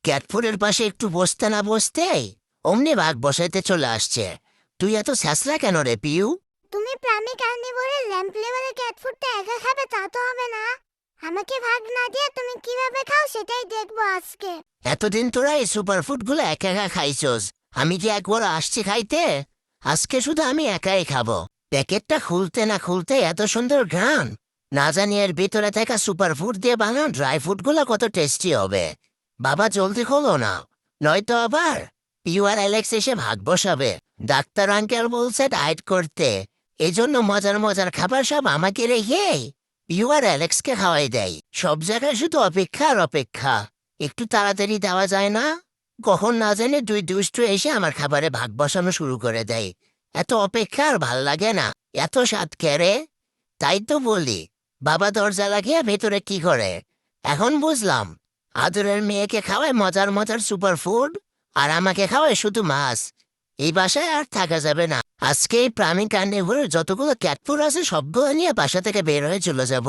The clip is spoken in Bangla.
ক্যাটফুডের পাশে একটু বসতে না বসতেই অমনি ভাগ বসাইতে চলে আসছে। তুই এত স্যাসরা কেন রে পিউ? তুমি প্রাণী কার্নিভোরের ল্যাম্প লেভেলের ক্যাট ফুডটা একা খাবে তা তো হবে না। আমাকে ভাগ না দিয়ে তুমি কিভাবে খাও সেটাই দেখবো আজকে। এতদিন তোরা এই সুপারফুডগুলো একা একা খাইছস, আমি যে একবার আসছি খাইতে। আজকে শুধু আমি একাই খাবো। প্যাকেটটা খুলতে না খুলতে এত সুন্দর ঘ্রাণ। না জানি এর ভিতরে থাকা সুপারফুড দিয়ে বানানো ড্রাই ফ্রুটগুলো কত টেস্টি হবে। বাবা জলদি খোলো না, নয়তো আবার পিউ আর অ্যালেক্স এসে ভাগ বসাবে। ডাক্তার আঙ্কেল বলছে ডায়েট করতে, এজন্য মজার মজার খাবার সব আমাকে রেখে পিউ আর অ্যালেক্সকে খাওয়াই দেয়। সব জায়গায় শুধু অপেক্ষা আর অপেক্ষা। একটু তাড়াতাড়ি দেওয়া যায় না? কখন না জানি দুই দুষ্টু এসে আমার খাবারে ভাগ বসানো শুরু করে দেয়। এত অপেক্ষা আর ভাল লাগে না। এত স্বাদ কেড়ে। তাই তো বলি, বাবা দরজা লাগিয়ে ভেতরে কি করে। এখন বুঝলাম, আদরের মেয়েকে খাওয়ায় মজার মজার সুপারফুড, আর আমাকে খাওয়ায় শুধু মাছ। এই বাসায় আর থাকা যাবে না। আজকে এই প্রাণী কার্নিভোরের যতগুলো ক্যাটফুড আছে সবগুলো নিয়ে বাসা থেকে বের হয়ে চলে যাব।